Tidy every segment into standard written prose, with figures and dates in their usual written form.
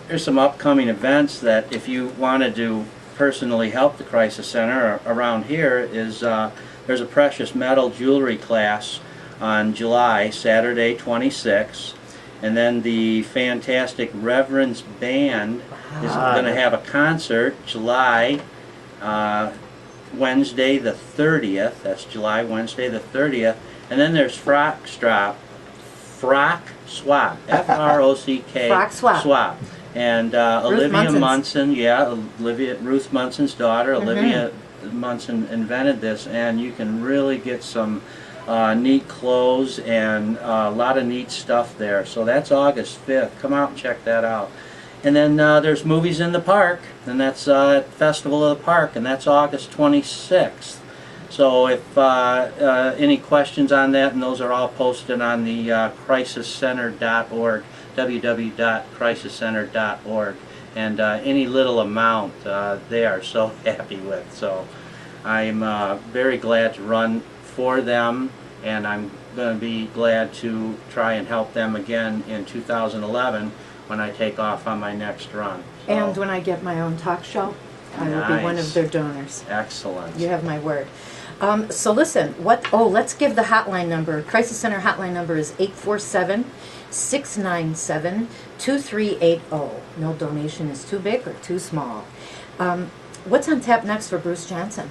there's some upcoming events that if you wanted to personally help the Crisis Center around here is there's a precious metal jewelry class on Saturday 26th, and then the fantastic Reverend's Band is going to have a concert Wednesday the 30th. That's Wednesday the 30th. And then there's Frock Swap, F-R-O-C-K, Frock Swap. And Olivia Munson, Ruth Munson's daughter, Olivia Munson invented this, and you can really get some neat clothes and a lot of neat stuff there. So that's August 5th. Come out and check that out. And then there's Movies in the Park, and that's Festival of the Park, and that's August 26th. So if any questions on that, and those are all posted on the crisiscenter.org, www.crisiscenter.org, and any little amount they are so happy with. So I'm very glad to run for them, and I'm going to be glad to try and help them again in 2011 when I take off on my next run. So, and when I get my own talk show, I will be one of their donors. Excellent. You have my word. So listen, let's give the hotline number. Crisis Center hotline number is 847-697-2380. No donation is too big or too small. What's on tap next for Bruce Johnson?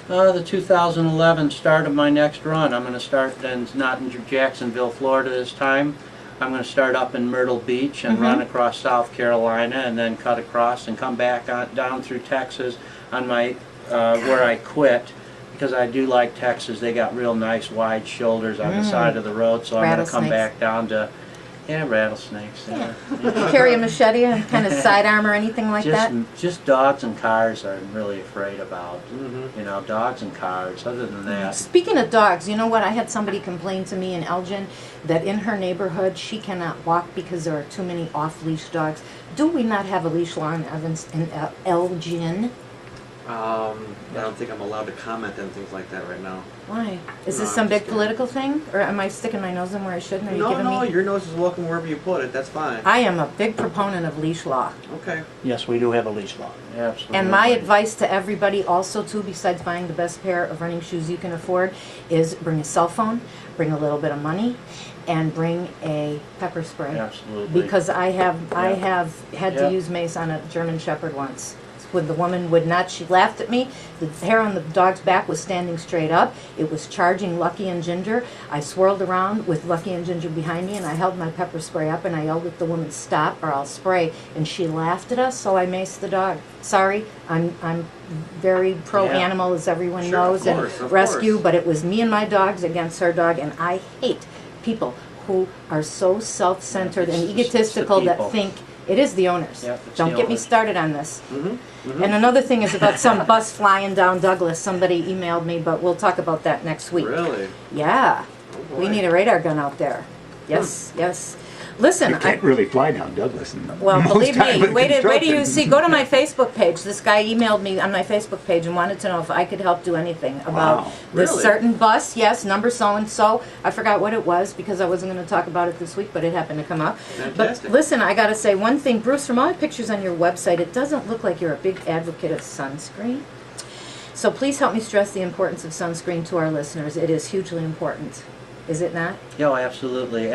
The 2011 start of my next run. I'm going to start not in Jacksonville, Florida this time. I'm going to start up in Myrtle Beach and run across South Carolina, and then cut across and come back down through Texas on my where I quit, because I do like Texas. They got real nice wide shoulders on the side of the road, so I'm going to come back down to rattlesnakes. Yeah. Carry a machete and kind of sidearm or anything like that? Just dogs and cars I'm really afraid about. You know, dogs and cars. Other than that. Speaking of dogs, you know what? I had somebody complain to me in Elgin that in her neighborhood she cannot walk because there are too many off-leash dogs. Do we not have a leash law in Elgin? I don't think I'm allowed to comment on things like that right now. Why? Is this some big political thing? Or am I sticking my nose in where I shouldn't? Are you giving me... your nose is welcome wherever you put it. That's fine. I am a big proponent of leash law. Okay. Yes, we do have a leash law. Absolutely. And my advice to everybody also too, besides buying the best pair of running shoes you can afford, is bring a cell phone, bring a little bit of money, and bring a pepper spray. Absolutely. Because I have had to use mace on a German Shepherd once. When the woman would not, she laughed at me. The hair on the dog's back was standing straight up. It was charging Lucky and Ginger. I swirled around with Lucky and Ginger behind me, and I held my pepper spray up, and I yelled at the woman, "Stop, or I'll spray." And she laughed at us, so I maced the dog. Sorry, I'm very pro-animal, as everyone knows, and rescue, but it was me and my dogs against her dog, and I hate people who are so self-centered and egotistical that think it is the owners. Don't get me started on this. And another thing is about some bus flying down Douglas. Somebody emailed me, but we'll talk about that next week. Really? Yeah. Oh, we need a radar gun out there. Yes, yes. Listen, You can't really fly down Douglas. well, believe me, wait till you see. Go to my Facebook page. This guy emailed me on my Facebook page and wanted to know if I could help do anything about this certain bus. Yes, number so and so. I forgot what it was because I wasn't going to talk about it this week, but it happened to come up. Fantastic. But listen, I got to say one thing, Bruce. From all the pictures on your website, it doesn't look like you're a big advocate of sunscreen. So please help me stress the importance of sunscreen to our listeners. It is hugely important. Is it not? Yeah, absolutely.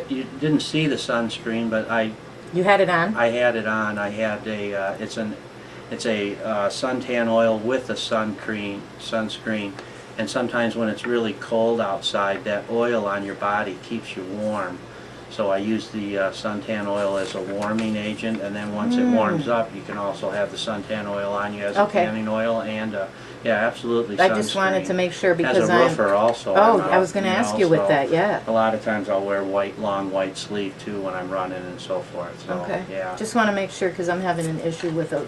You didn't see the sunscreen, but You had it on? I had it on. I had a it's a suntan oil with a sunscreen, and sometimes when it's really cold outside, that oil on your body keeps you warm. So I use the suntan oil as a warming agent, and then once it warms up, you can also have the suntan oil on you as a tanning oil, and yeah, absolutely. I just wanted to make sure because as a roofer also. I was going to ask you with that. Yeah. A lot of times I'll wear long white sleeve too when I'm running and so forth. So, Okay. Yeah. Just want to make sure because I'm having an issue with a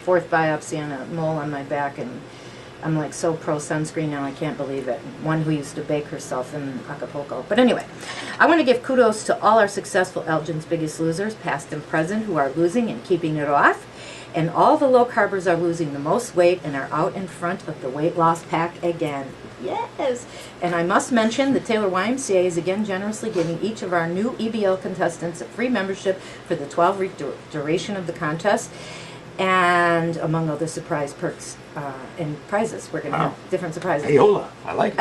fourth biopsy on a mole on my back, and I'm like so pro sunscreen now, I can't believe it. One who used to bake herself in Acapulco. But anyway, I want to give kudos to all our successful Elgin's Biggest Losers, past and present, who are losing and keeping it off. And all the low carbers are losing the most weight and are out in front of the weight loss pack again. Yes! And I must mention the Taylor YMCA is again generously giving each of our new EBL contestants a free membership for the 12-week duration of the contest. And among other surprise perks and prizes, we're going to have different surprises. Hey, hola. I like it.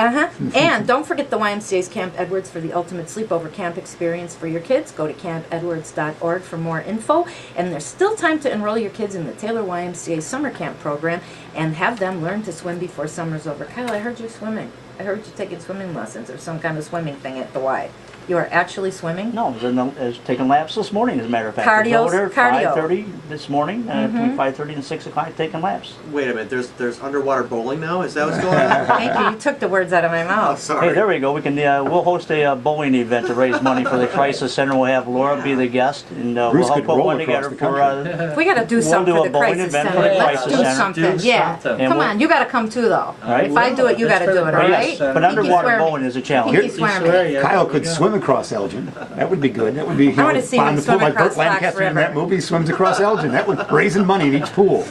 And don't forget the YMCA's Camp Edwards for the ultimate sleepover camp experience for your kids. Go to campedwards.org for more info. And there's still time to enroll your kids in the Taylor YMCA summer camp program and have them learn to swim before summer's over. Kyle, I heard you're swimming. I heard you taking swimming lessons or some kind of swimming thing at the Y. You are actually swimming? No, I was taking laps this morning, as a matter of fact. Cardio. I was over there 5:30 this morning, between 5:30 and 6 o'clock, taking laps. Wait a minute, there's underwater bowling now? Is that what's going on? Thank you. You took the words out of my Oh, mouth. sorry. Hey, there we go. We can we'll host a bowling event to raise money for the Crisis Center. We'll have Laura be the guest, and we'll Bruce help could put roll one across together the for. We got to do something do for a the bowling Crisis event Center. for the Let's Crisis do Center. something. Do Yeah. something. Come on, you got to come too, though. Right. If I do it, you got to do it, all But right? yes, but underwater swear me. bowling is a challenge. Pinky swear me. Kyle could swim across Elgin. That would be good. That would be, I wanna see him fun to swim pull like across Burt Fox Lancaster in River. that movie, swims across Elgin. That would raising money in each pool.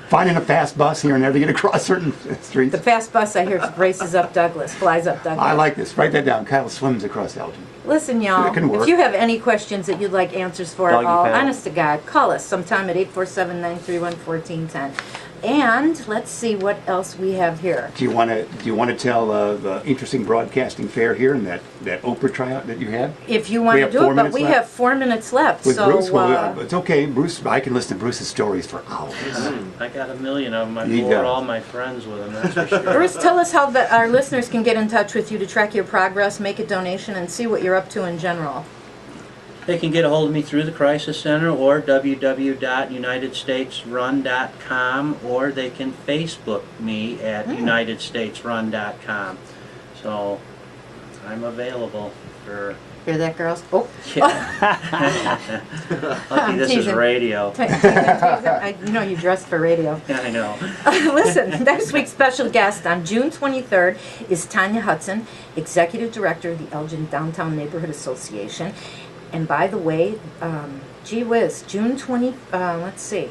Finding a fast bus here and there to get across certain streets. The fast bus, I hear, races up Douglas, flies up Douglas. I like this. Write that down. Kyle swims across Elgin. Listen, y'all, It can work. if you have any questions that you'd like answers for at Doggy all, paddle. honest to God, call us sometime at 847-931-1410. And let's see what else we have here. Do you want to tell the interesting broadcasting fair here and that Oprah tryout that you had If you want We to have do 4 it, but minutes we left. have 4 minutes left. with So, Bruce? Well, it's okay, Bruce. I can listen to Bruce's stories for hours. I got a million of them. I You bored got it. all my friends with them, that's for sure. Bruce, tell us how our listeners can get in touch with you to track your progress, make a donation, and see what you're up to in general. They can get a hold of me through the Crisis Center or www.unitedstatesrun.com, or they can Facebook me at unitedstatesrun.com. So I'm available for... Hear that, girls? Oh. Lucky this is teasing. radio. I know you dressed for radio. Yeah, I know. Listen, next week's special guest on June 23rd is Tanya Hudson, Executive Director of the Elgin Downtown Neighborhood Association. And by the way, gee whiz, June 20, let's see.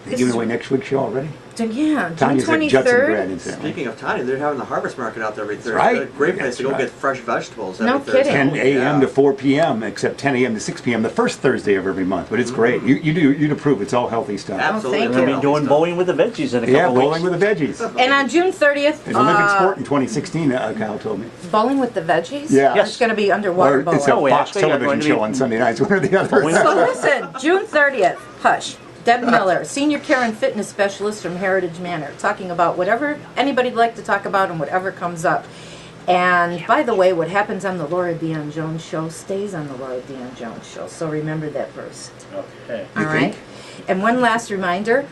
They giving away next week's show already? Yeah, June Tanya's at Judson 23rd. grad, incidentally. Speaking of Tanya, they're having the harvest market out there every Thursday. right. A great place to go That's get fresh vegetables No every Thursday. kidding. 10 a.m. to 4 p.m. except 10 a.m. to 6 p.m. the first Thursday of every month. But it's great. You'd approve. It's all healthy stuff. Absolutely. thank We're you. going to be doing bowling with the veggies in a Yeah, couple bowling weeks. with the veggies. And on June 30th, An Olympic sport in 2016, Kyle told me. bowling with the veggies? Yeah. It's going to be underwater Or bowling. it's a Oh, we Fox actually are television going to be- show on Sunday nights, one or the other. Bowling. So listen, June 30th, Hush. Deb Miller, Senior Care and Fitness Specialist from Heritage Manor, talking about whatever anybody'd like to talk about and whatever comes up. And by the way, what happens on the Laura Dion-Jones show stays on the Laura Dion-Jones show. So remember that, Bruce. Okay. All right. And one last reminder,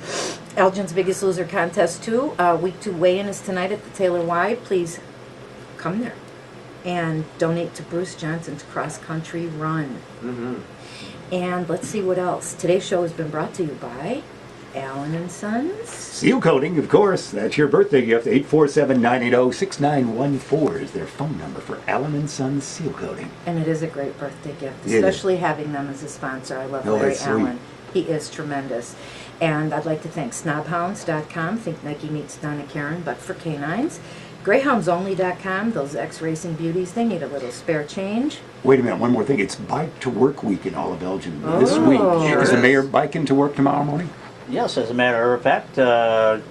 Elgin's Biggest Loser Contest 2, Week 2 weigh-in is tonight at the Taylor Y. Please come there and donate to Bruce Johnson's cross-country run. And let's see what else. Today's show has been brought to you by Allen & Sons. Seal coating, of course. That's your birthday gift. 847-980-6914 is their phone number for Allen & Sons Seal Coating. And it is a great birthday gift, It is. especially having them as a sponsor. I love Oh, Larry that's sweet. Allen. He is tremendous. And I'd like to thank snobhounds.com, Think Nike meets Donna Karen, but for canines. Greyhoundsonly.com, those ex-racing beauties, they need a little spare change. Wait a minute, one more thing. It's Bike to Work Week in all of Elgin this Oh. week. Sure Is the is. mayor biking to work tomorrow morning? Yes, as a matter of fact,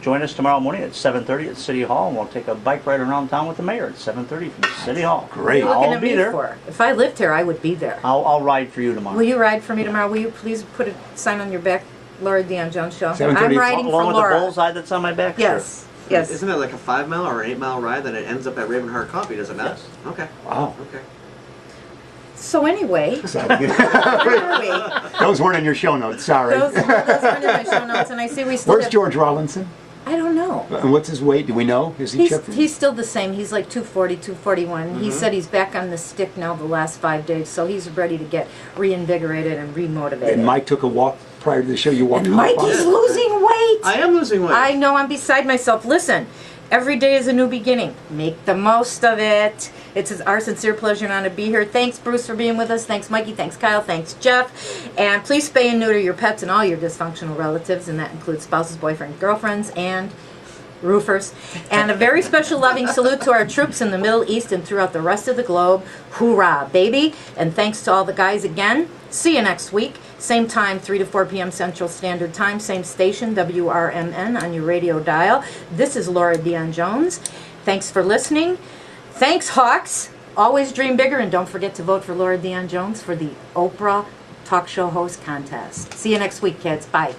join us tomorrow morning at 7:30 at City Hall, and we'll take a bike ride around town with the mayor at 7:30 from City Hall. Great. What are you looking I'll at be me there. for? If I lived here, I would be there. I'll ride for you tomorrow. Will you ride for me tomorrow? Will you please put a sign on your back, Laura Dion-Jones Show? 7:30. I'm riding Along for with Laura. the bullseye that's on my back? Yes, yes. Isn't it like a 5 mile or an 8 mile ride that it ends up at Ravenheart Coffee, does it not? Yes. Okay. Wow. Okay. So anyway, So, where are we? those weren't in your show notes, sorry. Those aren't in my show notes, and I see we still Where's have, George Rawlinson? I don't know. And what's his weight? Do we know? Is he chip? He's still the same. He's like 240, 241. He said he's back on the stick now the last 5 days, so he's ready to get reinvigorated and remotivated. And Mike took a walk prior to the show. You walked And how Mike far? is losing weight. I am losing weight. I know, I'm beside myself. Listen, Every day is a new beginning. Make the most of it. It's our sincere pleasure and honor to be here. Thanks, Bruce, for being with us. Thanks, Mikey. Thanks, Kyle. Thanks, Jeff. And please spay and neuter your pets and all your dysfunctional relatives, and that includes spouses, boyfriends, girlfriends, and roofers. And a very special loving salute to our troops in the Middle East and throughout the rest of the globe. Hoorah, baby. And thanks to all the guys again. See you next week. Same time, 3 to 4 p.m. Central Standard Time. Same station, WRMN, on your radio dial. This is Laura Dion-Jones. Thanks for listening. Thanks, Hawks. Always dream bigger, and don't forget to vote for Laura Dion-Jones for the Oprah Talk Show Host Contest. See you next week, kids. Bye.